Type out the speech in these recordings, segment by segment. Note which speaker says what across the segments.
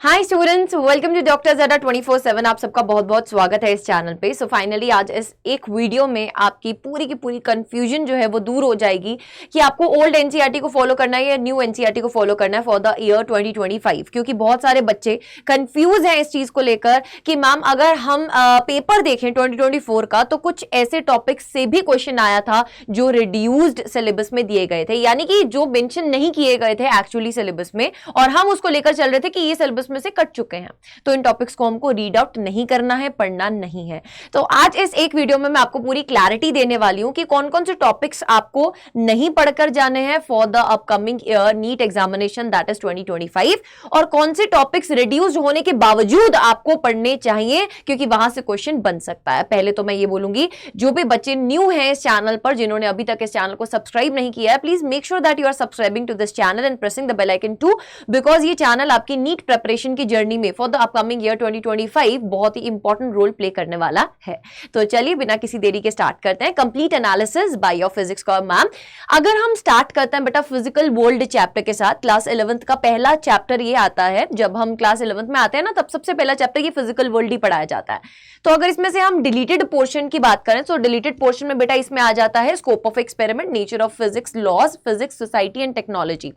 Speaker 1: Hi students, welcome to doctor Zeda 24/7। आप सबका बहुत बहुत स्वागत है इस चैनल पे। सो फाइनली आज इस एक वीडियो में आपकी पूरी की पूरी कंफ्यूजन जो है वो दूर हो जाएगी कि आपको ओल्ड एनसीईआरटी को फॉलो करना है या न्यू एनसीईआरटी को फॉलो करना है फॉर द ईयर 2025। क्योंकि बहुत सारे बच्चे कंफ्यूज हैं इस चीज को लेकर कि मैम अगर हम पेपर देखें 2024 का तो कुछ ऐसे टॉपिक से भी क्वेश्चन आया था जो रिड्यूस्ड सिलेबस में दिए गए थे, यानी कि जो मेंशन नहीं किए गए थे एक्चुअली सिलेबस में, और हम उसको लेकर चल रहे थे कि ये सिलेबस में से कट चुके हैं। तो इन टॉपिक्स को हमको रीड आउट नहीं करना है, पढ़ना नहीं है। तो आज इस एक वीडियो में मैं आपको पूरी क्लैरिटी देने वाली हूं कि कौन कौन से टॉपिक्स आपको नहीं पढ़कर जाने हैं for the upcoming year NEET examination that is 2025, और कौन से टॉपिक्स रिड्यूस्ड होने के बावजूद आपको पढ़ने चाहिए क्योंकि वहां से क्वेश्चन बन सकता है। पहले तो मैं ये बोलूंगी, जो भी बच्चे न्यू हैं इस चैनल पर, जिन्होंने अभी तक इस चैनल को सब्सक्राइब नहीं किया है, please make sure that you are subscribing to this channel and pressing the bell icon too, because ये चैनल आपकी नीट प्रिपरेशन की जर्नी में फॉर द अपकमिंग ईयर 2025 बहुत ही इंपॉर्टेंट रोल प्ले करने वाला है। तो चलिए बिना किसी देरी के स्टार्ट करते हैं। Complete analysis by your physics का मैम। अगर हम स्टार्ट करते हैं बेटा फिजिकल वर्ल्ड चैप्टर के साथ, क्लास 11th का पहला चैप्टर ये आता है। जब हम क्लास 11th में आते हैं ना, तब सबसे पहला चैप्टर ये फिजिकल वर्ल्ड ही पढ़ाया जाता है। तो अगर इसमें से हम डिलीटेड पोर्शन की बात करें तो डिलीटेड पोर्शन में बेटा इसमें आ जाता है scope of experiment, nature of physics, laws, physics, society and technology.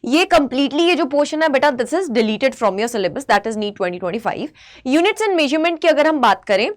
Speaker 1: ये कंप्लीटली ये जो पोर्शन है बेटा this is deleted from your syllabus that is NEET 2025। Units and measurement की अगर हम बात करें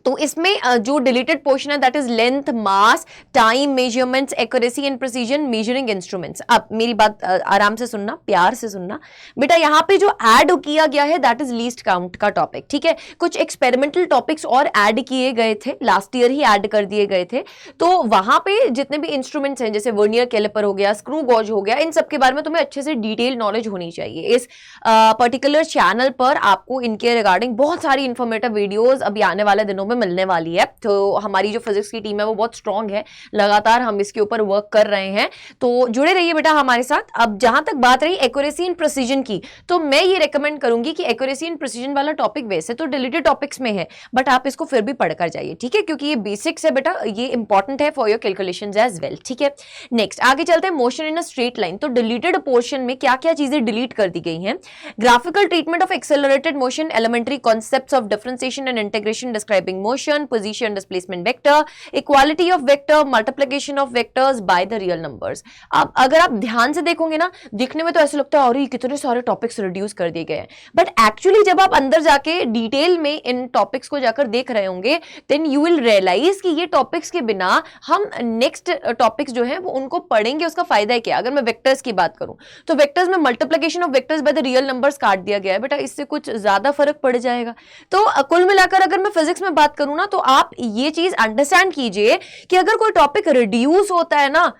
Speaker 1: तो इसमें जो डिलीटेड पोर्शन है that is length, mass, time, measurements, accuracy and precision, measuring instruments. अब मेरी बात आराम से सुनना, प्यार से सुनना बेटा। यहां पे जो ऐड किया गया है दैट इज लीस्ट काउंट का टॉपिक, ठीक है। कुछ एक्सपेरिमेंटल टॉपिक्स और ऐड किए गए थे, लास्ट ईयर ही ऐड कर दिए गए थे। तो वहां पे जितने भी इंस्ट्रूमेंट्स हैं, जैसे वर्नियर कैलिपर हो गया, स्क्रू गॉज हो गया, इन सब के बारे में तुम्हें अच्छे से डिटेल नॉलेज होनी चाहिए। इस पर्टिकुलर चैनल पर आपको इनके रिगार्डिंग बहुत सारी इंफॉर्मेटिव वीडियोज अभी आने वाले दिनों में मिलने वाली है। तो हमारी जो फिजिक्स की टीम है वो बहुत स्ट्रांग है, लगातार हम इसके ऊपर वर्क कर रहे हैं। तो जुड़े रहिए बेटा हमारे साथ। अब जहां तक बात रही एक्यूरेसी एंड प्रिसीजन की, तो मैं ये रेकमेंड करूंगी कि एक्यूरेसी एंड प्रिसीजन वाला टॉपिक वैसे तो डिलीटेड टॉपिक्स में है, बट आप इसको फिर भी पढ़कर जाइए, ठीक है, क्योंकि ये बेसिक्स है बेटा, ये इंपॉर्टेंट है for your calculations as well, ठीक है। नेक्स्ट आगे चलते हैं, motion in a straight line. तो डिलीटेड पोर्शन में क्या क्या चीजें डिलीट कर दी गई हैं? Graphical treatment of accelerated motion, elementary concepts of differentiation and integration describing motion, position displacement vector, equality of vector, multiplication of vectors by the real numbers। अब अगर आप ध्यान से देखोगे ना, दिखने में तो ऐसा लगता है अरे कितने सारे टॉपिक्स रिड्यूस कर दिए गए हैं, बट एक्चुअली जब आप अंदर जाके डिटेल में इन टॉपिक्स को जाकर देख रहे होंगे देन यू विल रियलाइज कि ये टॉपिक्स के बिना हम नेक्स्ट टॉपिक्स जो है वो उनको पढ़ेंगे, उसका फायदा है क्या। अगर मैं वेक्टर्स की बात करूं तो वेक्टर्स में multiplication of vectors by the real numbers काट दिया गया है बेटा, इससे कुछ ज्यादा फर्क पड़ जाएगा। तो कुल मिलाकर अगर मैं फिजिक्स में बात करूं ना, तो आप ये चीज अंडरस्टैंड कीजिए कि अगर कोई टॉपिक रिड्यूस होता है ना,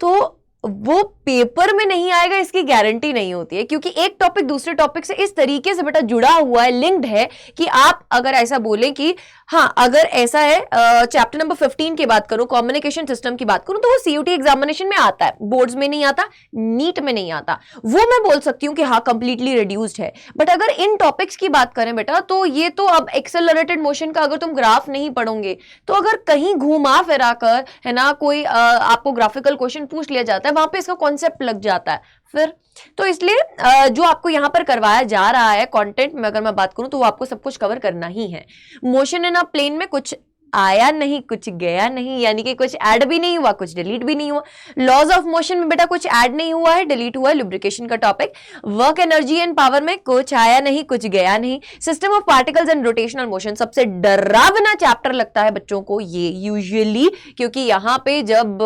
Speaker 1: तो वो पेपर में नहीं आएगा इसकी गारंटी नहीं होती है, क्योंकि एक टॉपिक दूसरे टॉपिक से इस तरीके से बेटा जुड़ा हुआ है, लिंक्ड है, कि आप अगर ऐसा बोलें कि हाँ अगर ऐसा है, चैप्टर नंबर 15 की बात करूं, कम्युनिकेशन सिस्टम की बात करूं, तो वो सीयूटी एग्जामिनेशन में आता है, बोर्ड्स में नहीं आता, नीट में नहीं आता, वो मैं बोल सकती हूं कि हाँ कंप्लीटली रिड्यूस्ड है। बट अगर इन टॉपिक्स की बात करें बेटा, तो ये तो अब एक्सेलरेटेड मोशन का अगर तुम ग्राफ नहीं पढ़ोगे, तो अगर कहीं घुमा फिरा कर है ना कोई आपको ग्राफिकल क्वेश्चन पूछ लिया जाता है, वहां पे इसका कॉन्सेप्ट लग जाता है फिर। तो इसलिए जो आपको यहां पर करवाया जा रहा है कंटेंट में अगर मैं बात करूं, तो वो आपको सब कुछ कवर करना ही है। मोशन इन अ प्लेन में कुछ आया नहीं, कुछ गया नहीं, यानी कि कुछ ऐड भी नहीं हुआ, कुछ डिलीट भी नहीं हुआ। लॉज ऑफ मोशन में बेटा कुछ ऐड नहीं हुआ है, डिलीट हुआ है, लुब्रिकेशन का topic. Work, energy and power में कुछ आया नहीं, कुछ गया नहीं। System of particles and rotational motion, सबसे डरावना चैप्टर लगता है बच्चों को ये यूजुअली, क्योंकि यहाँ पे जब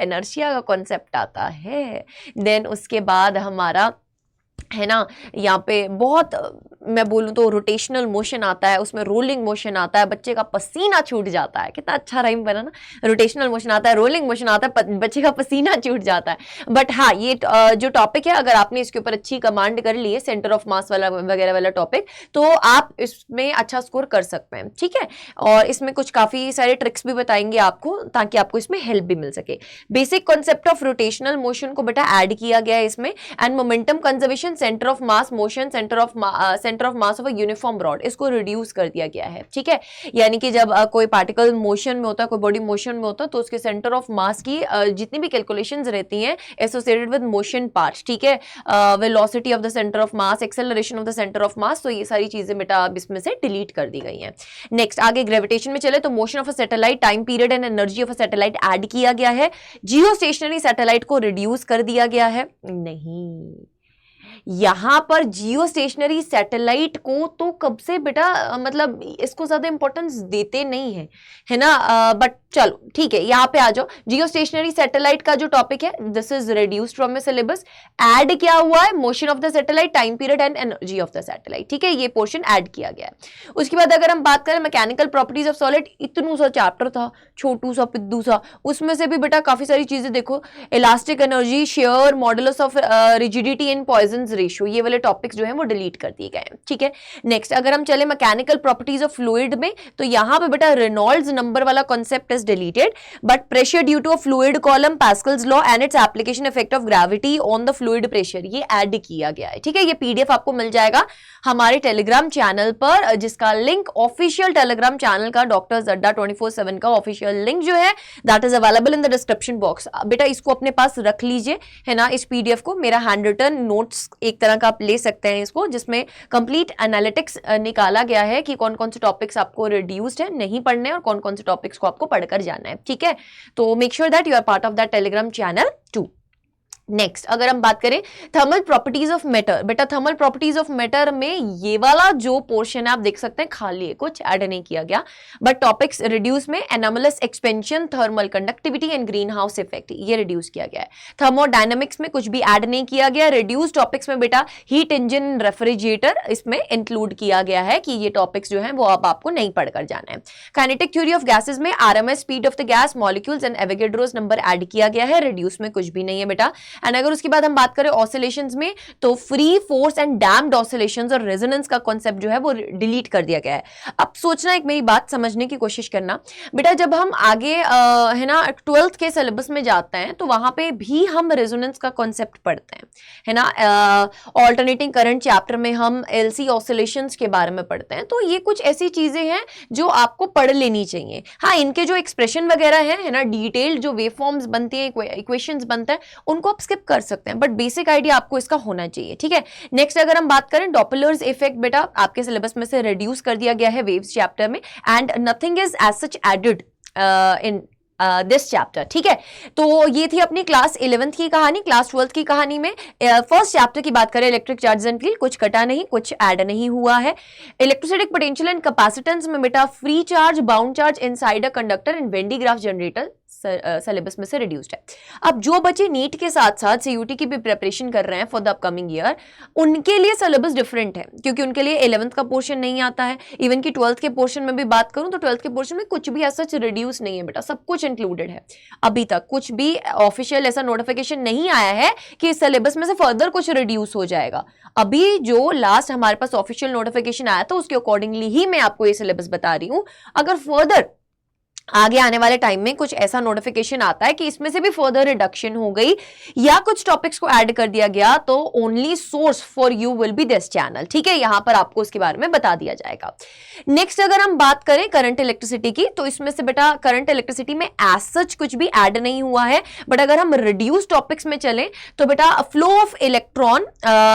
Speaker 1: इनर्शिया का कॉन्सेप्ट आता है देन उसके बाद हमारा है ना, यहाँ पे बहुत मैं बोलूं तो रोटेशनल मोशन आता है, उसमें रोलिंग मोशन आता है, बच्चे का पसीना छूट जाता है। कितना अच्छा राइम बना ना, रोटेशनल मोशन आता है, रोलिंग मोशन आता है, बच्चे का पसीना छूट जाता है। बट हाँ ये जो टॉपिक है, अगर आपने इसके ऊपर अच्छी कमांड कर ली है, सेंटर ऑफ मास वाला वगैरह वाला टॉपिक, तो आप इसमें अच्छा स्कोर कर सकते हैं, ठीक है। और इसमें कुछ काफी सारे ट्रिक्स भी बताएंगे आपको, ताकि आपको इसमें हेल्प भी मिल सके। Basic concept of rotational motion को बेटा ऐड किया गया है इसमें, and momentum conservation, centre of mass motion, centre centre of mass of a uniform rod, इसको रिड्यूस कर दिया गया है, ठीक है। यानी कि जब कोई पार्टिकल मोशन में होता है, कोई बॉडी मोशन में होता है, तो उसके सेंटर ऑफ मास की जितनी भी कैलकुलेशंस रहती हैं एसोसिएटेड विद मोशन पार्ट, ठीक है, velocity of the centre of mass, acceleration of the centre of mass, तो ये सारी चीजें बेटा अब इसमें से डिलीट कर दी गई हैं। नेक्स्ट आगे ग्रेविटेशन में चले तो motion of a satellite, time period and energy of a satellite add किया गया है। जियो स्टेशनरी सैटेलाइट को रिड्यूस कर दिया गया है, नहीं, यहां पर जियो स्टेशनरी सैटेलाइट को तो कब से बेटा मतलब इसको ज्यादा इंपॉर्टेंस देते नहीं है ना, बट चलो ठीक है, यहां पे आ जाओ। जियो स्टेशनरी सैटेलाइट का जो टॉपिक है this is reduced from syllabus. Add क्या हुआ है, motion of the satellite, time period and energy of the satellite, ठीक है, ये पोर्शन ऐड किया गया है। उसके बाद अगर हम बात करें मैकेनिकल प्रॉपर्टीज ऑफ सॉलिड, इतनू सा चैप्टर था, छोटू सा पिद्दू सा, उसमें से भी बेटा काफी सारी चीजें देखो, elastic energy, share, modulus of rigidity and Poisson ratio, ये वाले टॉपिक्स जो है वो डिलीट कर दिए गए हैं, ठीक है। नेक्स्ट अगर हम चले मैकेनिकल प्रॉपर्टीज ऑफ फ्लूइड में, तो यहां पे बेटा रेनॉल्ड्स नंबर वाला concept is deleted, but pressure due to a fluid column, Pascal's law and its application effect of gravity on the fluid pressure, ये ऐड किया गया है, ठीक है। ये पीडीएफ आपको मिल जाएगा हमारे टेलीग्राम चैनल पर, जिसका लिंक ऑफिशियल टेलीग्राम चैनल का डॉक्टर अड्डा 24/7 का ऑफिशियल लिंक जो है that is available in the description box. बेटा इसको अपने पास रख लीजिए, है ना, इस पीडीएफ को, मेरा हैंड रिटन नोट्स एक तरह का आप ले सकते हैं इसको, जिसमें कंप्लीट एनालिटिक्स निकाला गया है कि कौन कौन से टॉपिक्स आपको रिड्यूस्ड है नहीं पढ़ने और कौन कौन से टॉपिक्स को आपको पढ़कर जाना है, ठीक है। तो make sure that you are part of that Telegram channel too. Next अगर हम बात करें थर्मल प्रॉपर्टीज ऑफ मैटर, बेटा थर्मल प्रॉपर्टीज ऑफ मैटर में ये वाला जो पोर्शन है आप देख सकते हैं खाली है, कुछ ऐड नहीं किया गया, बट टॉपिक्स रिड्यूस में anomalous expansion, thermal conductivity and green house effect, ये रिड्यूस किया गया है। थर्मोडायनेमिक्स में कुछ भी ऐड नहीं किया गया। रिड्यूस टॉपिक्स में बेटा हीट इंजन, रेफ्रिजरेटर इसमें इंक्लूड किया गया है कि ये टॉपिक्स जो है वो अब आपको नहीं पढ़कर जाना है। काइनेटिक थ्योरी ऑफ गैसेस में RMS speed of the gas, molecules and Avogadro's number add किया गया है। रिड्यूस में कुछ भी नहीं है बेटा। एंड अगर उसके बाद हम बात करें ऑसिलेशंस में, तो free force and damped oscillations और रेजोनेंस का कॉन्सेप्ट जो है वो डिलीट कर दिया गया है। अब सोचना, एक मेरी बात समझने की कोशिश करना बेटा, जब हम आगे है ना 12th के सिलेबस में जाते हैं तो वहां पे भी हम रेजोनेंस का कॉन्सेप्ट पढ़ते हैं, है ना। ऑल्टरनेटिंग करंट चैप्टर में हम एलसी ऑसिलेशंस के बारे में पढ़ते हैं। तो ये कुछ ऐसी चीजें हैं जो आपको पढ़ लेनी चाहिए। हाँ, इनके जो एक्सप्रेशन वगैरह है ना, डिटेल जो वेव फॉर्म्स बनती हैं, इक्वेशंस बनते हैं, उनको आप स्किप कर सकते हैं, बट बेसिक आइडिया आपको इसका होना चाहिए, ठीक है। नेक्स्ट अगर हम बात करें डॉपलर्स इफेक्ट, बेटा आपके सिलेबस में से रिड्यूस कर दिया गया है वेव्स चैप्टर में, and nothing is as such added in this chapter, ठीक है। तो ये थी अपनी क्लास 11th की कहानी। क्लास 12th की कहानी में फर्स्ट चैप्टर की बात करें, इलेक्ट्रिक चार्ज एंड फील्ड, कुछ कटा नहीं, कुछ ऐड नहीं हुआ है। इलेक्ट्रोस्टैटिक पोटेंशियल एंड कैपेसिटेंस में बेटा free charge, bound charge inside a conductor and when D graph generator syllabus में से रिड्यूस्ड है। अब जो बच्चे नीट के साथ साथ सीयूटी की भी प्रिपरेशन कर रहे हैं फॉर द अपकमिंग ईयर, उनके लिए सिलेबस डिफरेंट है, क्योंकि उनके लिए 11th का पोर्शन नहीं आता है। इवन की 12th के पोर्शन में भी बात करूं तो 12th के पोर्शन में कुछ भी ऐसा रिड्यूस नहीं है बेटा, सब कुछ इंक्लूडेड है। अभी तक कुछ भी ऑफिशियल ऐसा नोटिफिकेशन नहीं आया है कि इस सिलेबस में से फर्दर कुछ रिड्यूस हो जाएगा। अभी जो लास्ट हमारे पास ऑफिशियल नोटिफिकेशन आया था उसके अकॉर्डिंगली ही मैं आपको ये सिलेबस बता रही हूं। अगर फर्दर आगे आने वाले टाइम में कुछ ऐसा नोटिफिकेशन आता है कि इसमें से भी फर्दर रिडक्शन हो गई या कुछ टॉपिक्स को ऐड कर दिया गया, तो only source for you will B this channel, ठीक है। यहां पर आपको उसके बारे में बता दिया जाएगा। नेक्स्ट अगर हम बात करें करंट इलेक्ट्रिसिटी की, तो इसमें से बेटा करंट इलेक्ट्रिसिटी में एज सच कुछ भी ऐड नहीं हुआ है, बट अगर हम रिड्यूस टॉपिक्स में चलें तो बेटा flow of electron,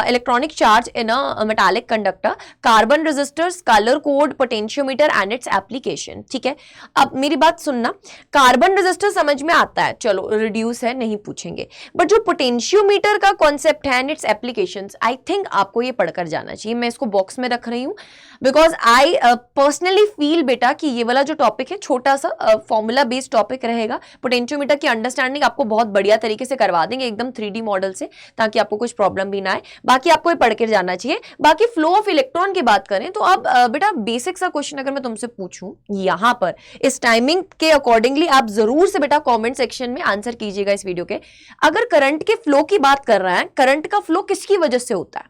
Speaker 1: electronic charge in a metallic conductor, carbon resistors, colour code, potentiometer and its application, ठीक है। अब मेरी बात सुनना, कार्बन रेजिस्टर समझ में आता है, चलो रिड्यूस है, नहीं पूछेंगे, बट जो पोटेंशियोमीटर का कॉन्सेप्ट है and it's applications, I think आपको ये पढ़कर जाना चाहिए। मैं इसको बॉक्स में रख रही हूं बिकॉज आई पर्सनली फील बेटा कि ये वाला जो टॉपिक है छोटा सा फॉर्मूला बेस्ड टॉपिक रहेगा। पोटेंशियोमीटर की अंडरस्टैंडिंग आपको बहुत बढ़िया तरीके से करवा देंगे, एकदम 3D मॉडल से, ताकि आपको कुछ प्रॉब्लम भी ना आए। बाकी आपको ये पढ़ के जाना चाहिए। बाकी फ्लो ऑफ इलेक्ट्रॉन की बात करें तो अब बेटा बेसिक सा क्वेश्चन अगर मैं तुमसे पूछूं यहां पर इस टाइमिंग के अकॉर्डिंगली, आप जरूर से बेटा कमेंट सेक्शन में आंसर कीजिएगा इस वीडियो के। अगर करंट के फ्लो की बात कर रहा है, करंट का फ्लो किसकी वजह से होता है?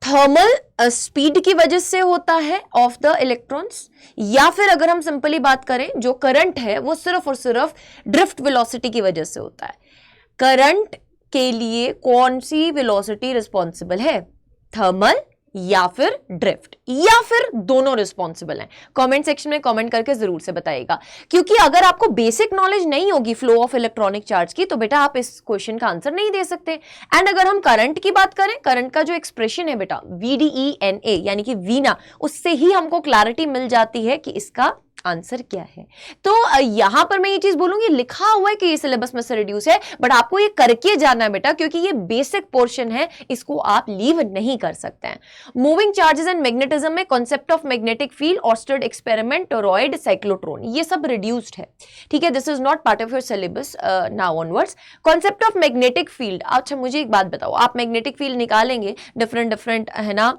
Speaker 1: थर्मल स्पीड की वजह से होता है ऑफ द इलेक्ट्रॉन्स, या फिर अगर हम सिंपली बात करें जो करंट है वो सिर्फ और सिर्फ ड्रिफ्ट वेलोसिटी की वजह से होता है। करंट के लिए कौन सी वेलोसिटी रिस्पॉन्सिबल है? थर्मल या फिर ड्रिफ्ट या फिर दोनों रिस्पॉन्सिबल हैं? कमेंट सेक्शन में कमेंट करके जरूर से बताइएगा, क्योंकि अगर आपको बेसिक नॉलेज नहीं होगी फ्लो ऑफ इलेक्ट्रॉनिक चार्ज की तो बेटा आप इस क्वेश्चन का आंसर नहीं दे सकते। एंड अगर हम करंट की बात करें, करंट का जो एक्सप्रेशन है बेटा VDENA यानी कि वीना, उससे ही हमको क्लैरिटी मिल जाती है कि इसका आंसर क्या है। तो यहां पर मैं ये चीज बोलूंगी, लिखा हुआ है कि ये सिलेबस में से रिड्यूस है, बट आपको ये करके जाना है बेटा, क्योंकि ये बेसिक पोर्शन है, इसको आप लीव नहीं कर सकते हैं। मूविंग चार्जेस एंड मैग्नेटिज्म में concept of magnetic field, Oersted experiment, toroid, cyclotron, ये सब रिड्यूस्ड है, ठीक है। This is not part of your syllabus now onwards. Concept of magnetic field, अच्छा मुझे एक बात बताओ, आप मैग्नेटिक फील्ड निकालेंगे, डिफरेंट है ना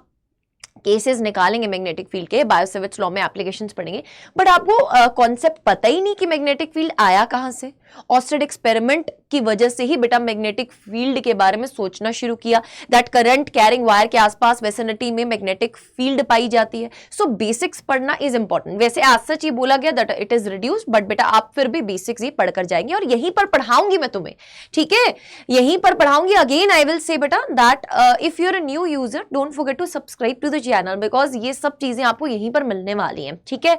Speaker 1: केसेस निकालेंगे मैग्नेटिक फील्ड के, बायोसेवर्ट्स लॉ में एप्लीकेशंस पढ़ेंगे, बट आपको कॉन्सेप्ट पता ही नहीं कि मैग्नेटिक फील्ड आया कहां से। ऑस्टेड एक्सपेरिमेंट की वजह से ही बेटा मैग्नेटिक फील्ड के बारे में सोचना शुरू किया, दैट करंट कैरिंग वायर के आसपास वेसिनिटी में मैग्नेटिक फील्ड पाई जाती है। सो बेसिक्स पढ़ना इज इंपॉर्टेंट। वैसे आज सच ये बोला गया that it is reduced, but बेटा आप फिर भी बेसिक्स ही पढ़कर जाएंगे, और यहीं पर पढ़ाऊंगी मैं तुम्हें, ठीक है, यहीं पर पढ़ाऊंगी। अगेन आई विल से बेटा that if you are a new user, don't forget to subscribe to the channel, because ये सब चीजें आपको यहीं पर मिलने वाली हैं, ठीक है।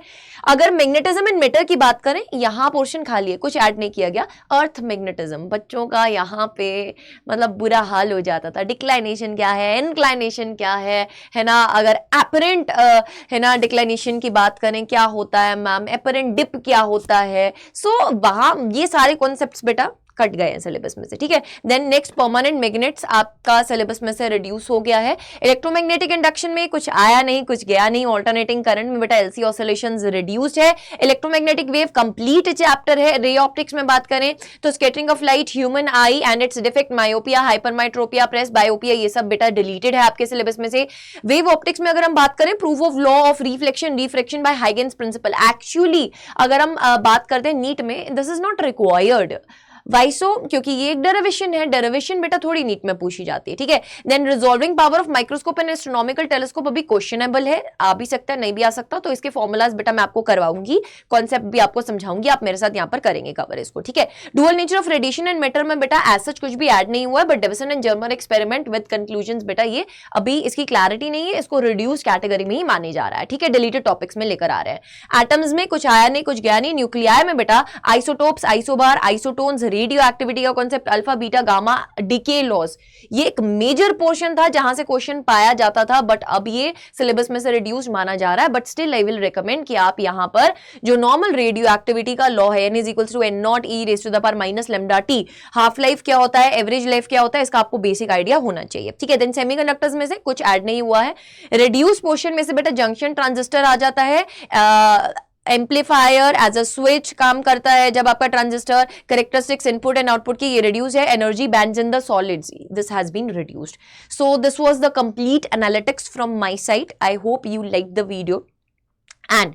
Speaker 1: अगर मैग्नेटिज्म एंड मैटर की बात करें, यहां पोर्शन खाली है, कुछ ऐड नहीं किया गया। अर्थ मैग्नेटिज्म, बच्चों का यहाँ पे मतलब बुरा हाल हो जाता था। डिक्लाइनेशन क्या है, इनक्लाइनेशन क्या है ना। अगर एपरेंट है ना डिक्लाइनेशन की बात करें, क्या होता है मैम, एपरेंट डिप क्या होता है, सो वहां ये सारे कॉन्सेप्ट्स बेटा कट गए हैं सिलेबस में से, ठीक है। देन नेक्स्ट परमानेंट मैग्नेट्स आपका सिलेबस में से रिड्यूस हो गया है। इलेक्ट्रोमैग्नेटिक इंडक्शन में कुछ आया नहीं, कुछ गया नहीं। ऑल्टरनेटिंग करंट में बेटा एलसी ऑसिलेशंस रिड्यूस्ड है। इलेक्ट्रोमैग्नेटिक वेव कंप्लीट चैप्टर है। रे ऑप्टिक्स में बात करें तो scattering of light, human eye and its defect, myopia, hypermetropia, presbyopia, ये सब बेटा डिलीटेड है आपके सिलेबस में से। वेव ऑप्टिक्स में अगर हम बात करें, proof of law of reflection refraction by Huygens principle, actually अगर हम बात करते हैं नीट में, दिस इज नॉट रिक्वायर्ड। वाइसो, क्योंकि ये एक डेरिवेशन है, डेरिवेशन बेटा थोड़ी नीट में पूछी जाती है, ठीक है। Then resolving power of microscope and astronomical telescope अभी क्वेश्चनेबल है, आ भी सकता है नहीं भी आ सकता, तो इसके फॉर्मूलाज बेटा मैं आपको करवाऊंगी, कॉन्सेप्ट भी आपको समझाऊंगी, आप मेरे साथ यहाँ पर करेंगे कवर इसको, ठीक है। Dual nature of radiation and matter में बेटा एज सच कुछ भी ऐड नहीं हुआ है, but Davisson and Germer experiment with conclusions बेटा ये अभी इसकी क्लैरिटी नहीं है, इसको रिड्यूस कैटेगरी में ही माने जा रहा है, ठीक है। डिलीटेड टॉपिक्स में लेकर आ रहे हैं। एटम्स में कुछ आया नहीं, कुछ गया नहीं। न्यूक्लियाई में बेटा isotopes, isobar, isotones, radio activity concept, alpha beta gamma, decay loss, ये एक मेजर पोर्शन था जहां से क्वेश्चन पाया जाता था, बट अब ये सिलेबस में से रिड्यूस माना जा रहा है। But still I will recommend कि आप यहां पर जो नॉर्मल रेडियो एक्टिविटी का लॉ है, n is equals to n naught e raise to the power minus lambda t, half life क्या होता है, एवरेज लाइफ क्या होता है, इसका आपको बेसिक आइडिया होना चाहिए, ठीक है। देन सेमीकंडक्टर्स में से कुछ ऐड नहीं हुआ है। रिड्यूस पोर्शन में से बेटा जंक्शन ट्रांजिस्टर आ जाता है। एम्पलीफायर एज अ स्विच काम करता है जब आपका transistor, characteristics input and output की ये रिड्यूस है। Energy bands in the solids, this has been reduced. So this was the complete analytics from my side. I hope you like the video and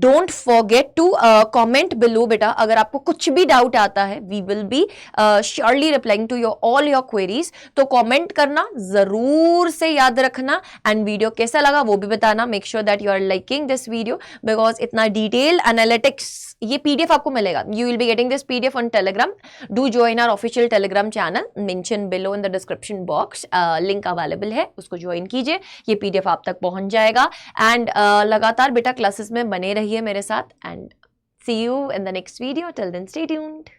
Speaker 1: don't forget to comment below बेटा। अगर आपको कुछ भी doubt आता है, we will be surely replying to your all your queries, तो comment करना जरूर से याद रखना। एंड वीडियो कैसा लगा वो भी बताना। Make sure that you are liking this video, because इतना डिटेल एनालिटिक्स, ये पीडीएफ आपको मिलेगा, you will be getting this PDF on Telegram. Do join our official Telegram channel, mention below in the description box, link available है, उसको join कीजिए, ये PDF आप तक पहुंच जाएगा। एंड लगातार बेटा क्लासेस में बने रहिए मेरे साथ, and see you in the next video. Till then stay tuned.